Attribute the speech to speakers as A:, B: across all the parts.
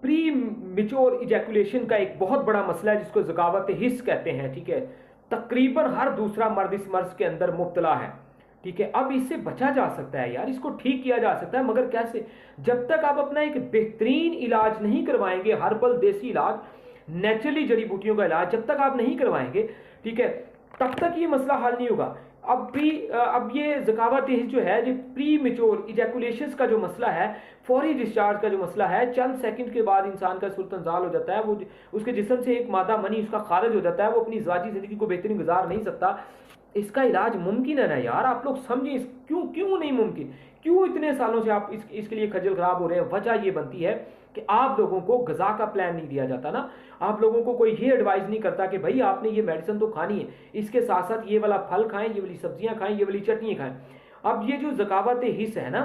A: Pre mature ejaculation का एक बहुत बड़ा मसला है जिसको ज़कावत हिस्स कहते हैं, ठीक है। तकरीबन हर दूसरा मर्द इस मर्ज के अंदर मुब्तला है, ठीक है। अब इससे बचा जा सकता है यार, इसको ठीक किया जा सकता है, मगर कैसे? जब तक आप अपना एक बेहतरीन इलाज नहीं करवाएंगे, हर्बल देसी इलाज, नेचुरली जड़ी बूटियों का इलाज जब तक आप नहीं करवाएंगे, ठीक है, तब तक ये मसला हल नहीं होगा। अब ये ज़कावत हिस्स जो है, जो प्री मेच्योर इजैकुलेशन का जो मसला है, फौरी डिस्चार्ज का जो मसला है, चंद सेकंड के बाद इंसान का सूरत इंजाल हो जाता है, वो उसके जिस्म से एक मादा मनी उसका खारिज हो जाता है, वो अपनी ज़ाती ज़िंदगी को बेहतरीन गुजार नहीं सकता। इसका इलाज मुमकिन है ना यार, आप लोग समझिए। क्यों क्यों नहीं मुमकिन? क्यों इतने सालों से आप इसके लिए खज्जल खराब हो रहे हैं? वजह ये बनती है कि आप लोगों को गजा का प्लान नहीं दिया जाता ना। आप लोगों को कोई ये एडवाइस नहीं करता कि भाई आपने ये मेडिसिन तो खानी है, इसके साथ साथ ये वाला फल खाएं, ये वाली सब्जियां खाएं, ये वाली चटनियां खाएं। अब ये जो ज़कावत हिस्स है ना,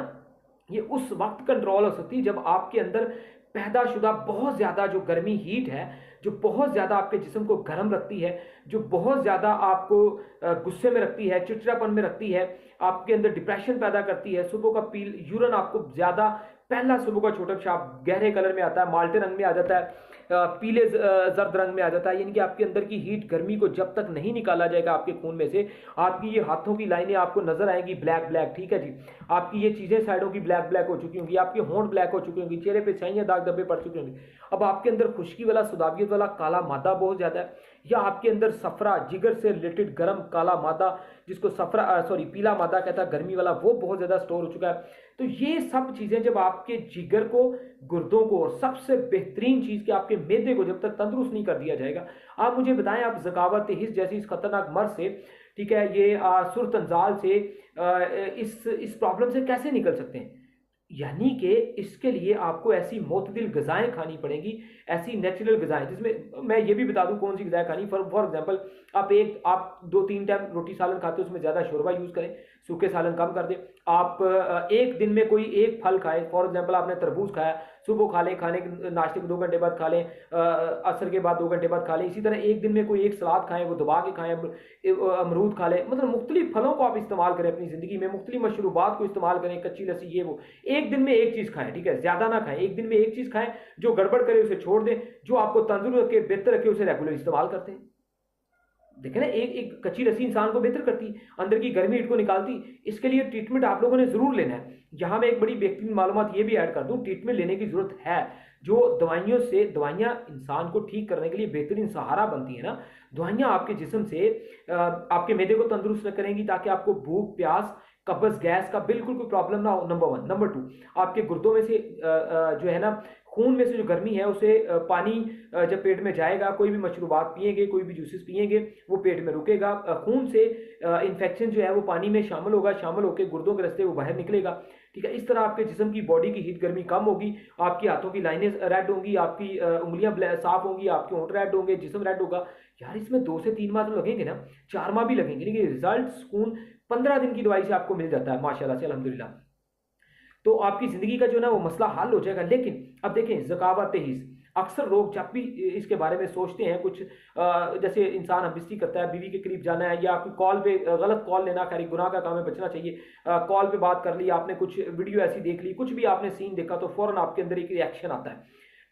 A: ये उस वक्त कंट्रोल हो सकती है जब आपके अंदर पैदाशुदा बहुत ज़्यादा जो गर्मी हीट है, जो बहुत ज़्यादा आपके जिस्म को गर्म रखती है, जो बहुत ज़्यादा आपको गुस्से में रखती है, चिड़चिड़ापन में रखती है, आपके अंदर डिप्रेशन पैदा करती है। सुबह का पील यूरन आपको ज़्यादा, पहला सुबह का छोटा पेशाब गहरे कलर में आता है, माल्टे रंग में आ जाता है, पीले जर्द रंग में आ जाता है। यानी कि आपके अंदर की हीट गर्मी को जब तक नहीं निकाला जाएगा आपके खून में से, आपकी ये हाथों की लाइनें आपको नजर आएंगी ब्लैक ब्लैक, ठीक है जी। आपकी ये चीजें साइडों की ब्लैक ब्लैक हो चुकी होंगी, आपके होंठ ब्लैक हो चुके होंगे, चेहरे पे छाइयां दाग धब्बे पड़ चुके होंगे। अब आपके अंदर खुश्की वाला, सुदाबियत वाला काला मादा बहुत ज्यादा है, या आपके अंदर सफरा, जिगर से रिलेटेड गर्म काला मादा, जिसको सफरा पीला मादा कहता है गर्मी वाला, वो बहुत ज्यादा स्टोर हो चुका है। तो ये सब चीजें जब आपके जिगर को, गुर्दों को, और सबसे बेहतरीन चीज कि आपके मैदे को जब तक तंदुरुस्त नहीं कर दिया जाएगा, आप मुझे बताएं, आप ज़कावत हिस्स जैसी इस खतरनाक मर्ज से, ठीक है, ये सुरतंजाल से, इस प्रॉब्लम से कैसे निकल सकते हैं? यानी कि इसके लिए आपको ऐसी मोतदिल गजाएं खानी पड़ेंगी, ऐसी नेचुरल गजाएं, जिसमें मैं ये भी बता दूं कौन सी गजाएं खानी। फॉर एग्जांपल, आप 2-3 टाइम रोटी सालन खाते हो, उसमें ज़्यादा शोरबा यूज़ करें, सूखे सालन कम कर दें। आप एक दिन में कोई एक फल खाएं। फॉर एग्जांपल, आपने तरबूज खाया, सुबह खा लें, नाश्ते के 2 घंटे बाद खा लें, असर के बाद 2 घंटे बाद खा लें। इसी तरह एक दिन में कोई एक सलाद खाएं, वो दबा के खाएं, अमरूद खा लें। मतलब मुख्तलिफ फलों को आप इस्तेमाल करें अपनी ज़िंदगी में, मुख्तलिफ मशरूबात को इस्तेमाल करें, कच्ची लस्सी, ये वो। एक दिन में एक चीज़ खाएं, ठीक है, ज़्यादा ना खाएं। एक दिन में एक चीज़ खाएं, जो गड़बड़ करे उसे छोड़ दें, जो आपको तंदुरुस्त रखे, बेहतर रखे, उसे रेगुलर इस्तेमाल करते हैं। देखें ना, एक एक कच्ची लस्सी इंसान को बेहतर करती, अंदर की गर्मी हीट को निकालती। इसके लिए ट्रीटमेंट आप लोगों ने जरूर लेना है। यहाँ मैं एक बड़ी बेहतरीन मालूमात ये भी ऐड कर दूं, ट्रीटमेंट लेने की जरूरत है। जो दवाइयां इंसान को ठीक करने के लिए बेहतरीन सहारा बनती है ना, दवाइयां आपके जिस्म से आपके मैदे को तंदुरुस्त करेंगी, ताकि आपको भूख, प्यास, कब्ज, गैस का बिल्कुल कोई प्रॉब्लम ना हो, नंबर 1। नंबर 2, आपके गुर्दों में से जो है ना, खून में से जो गर्मी है उसे, पानी जब पेट में जाएगा, कोई भी मशरूबात पिएंगे, कोई भी जूसेस पिएंगे, वो पेट में रुकेगा। खून से इन्फेक्शन जो है वो पानी में शामिल होगा, शामिल होकर गुर्दों के रास्ते वो बाहर निकलेगा, ठीक है। इस तरह आपके जिस्म की, बॉडी की हीट गर्मी कम होगी, आपके हाथों की लाइनें रेड होंगी, आपकी उंगलियां साफ होंगी, आपके होंठ रेड होंगे, जिस्म रेड होगा। यार इसमें 2 से 3 माह तो लगेंगे ना, 4 माह भी लगेंगे, लेकिन रिजल्ट सुकून 15 दिन की दवाई से आपको मिल जाता है माशाल्लाह से, अल्हम्दुलिल्लाह। तो आपकी जिंदगी का जो ना वो मसला हल हो जाएगा। लेकिन अब देखें, ज़कावत हिस्स, अक्सर लोग जब भी इसके बारे में सोचते हैं, कुछ जैसे इंसान हबिस्ती करता है, बीवी के करीब जाना है, या कोई कॉल पे गलत कॉल लेना, खैर गुनाह का काम है, बचना चाहिए। कॉल पे बात कर ली आपने, कुछ वीडियो ऐसी देख ली, कुछ भी आपने सीन देखा, तो फौरन आपके अंदर एक रिएक्शन आता है,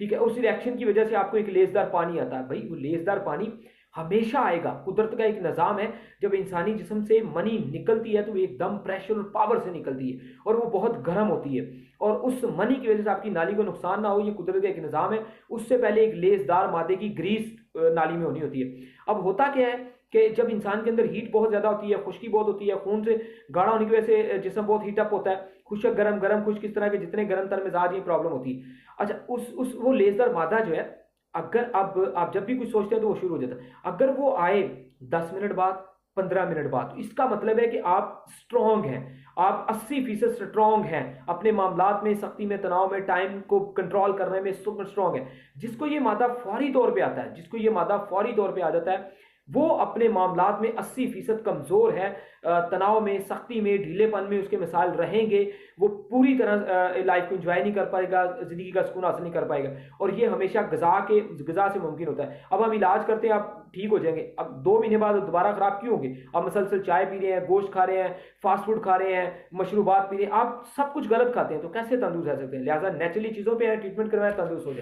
A: ठीक है। उस रिएक्शन की वजह से आपको एक लेसदार पानी आता है। भाई वो लेसदार पानी हमेशा आएगा, कुदरत का एक निज़ाम है। जब इंसानी जिस्म से मनी निकलती है तो वो एकदम प्रेशर और पावर से निकलती है, और वो बहुत गर्म होती है, और उस मनी की वजह से आपकी नाली को नुकसान ना हो, ये कुदरत का एक निज़ाम है। उससे पहले एक लेसदार मादे की ग्रीस नाली में होनी होती है। अब होता क्या है कि जब इंसान के अंदर हीट बहुत ज़्यादा होती है, खुश्की बहुत होती है, खून से गाढ़ा होने की वजह से जिस्म बहुत हीटअप होता है, खुश्क गरम गरम खुश्क, इस तरह के जितने गर्म तर मिजाज ये प्रॉब्लम होती है। अच्छा, उस वो लेसदार मादा जो है, अगर अब आप जब भी कुछ सोचते हैं तो वो शुरू हो जाता है। अगर वो आए 10 मिनट बाद, 15 मिनट बाद, तो इसका मतलब है कि आप स्ट्रांग हैं, आप 80% स्ट्रांग हैं अपने मामलात में, सख्ती में, तनाव में, टाइम को कंट्रोल करने में सुपर स्ट्रांग है। जिसको ये मादा फौरी तौर पे आता है, जिसको ये मादा फौरी तौर पे आ जाता है, वो अपने मामलात में 80% कमजोर है। तनाव में, सख्ती में, ढीलेपन में उसके मिसाल रहेंगे। वो पूरी तरह लाइफ को एंजॉय नहीं कर पाएगा, जिंदगी का सुकून हासिल नहीं कर पाएगा। और ये हमेशा गजा से मुमकिन होता है। अब हम इलाज करते हैं, आप ठीक हो जाएंगे, अब 2 महीने बाद दोबारा खराब क्यों होंगे? आप मसलसल चाय पी रहे हैं, गोश्त खा रहे हैं, फास्ट फूड खा रहे हैं, मशरूबात पी रहे हैं, आप सब कुछ गलत खाते हैं, तो कैसे तंदुरुस्त रह सकते हैं? लिहाजा नेचुरली चीजों पर ट्रीटमेंट करवाएं, तंदुरुस्त हो जाए।